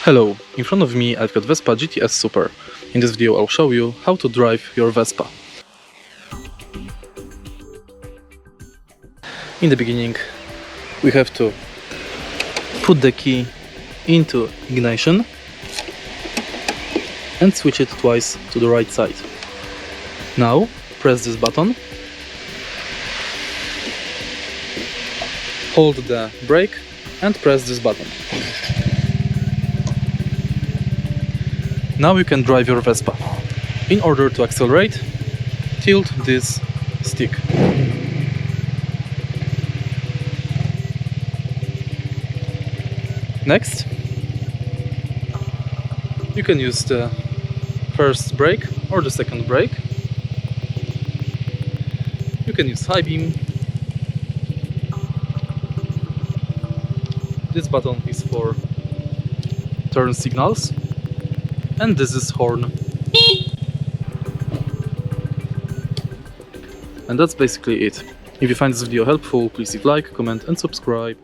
Hello, in front of me I've got Vespa GTS Super. In this video I'll show you how to drive your Vespa. In the beginning we have to put the key into ignition and switch it twice to the right side. Now press this button, hold the brake and press this button. Now you can drive your Vespa. In order to accelerate, tilt this stick. Next, you can use the first brake or the second brake. You can use high beam. This button is for turn signals. And this is horn. And that's basically it. If you find this video helpful, please leave like, comment and subscribe.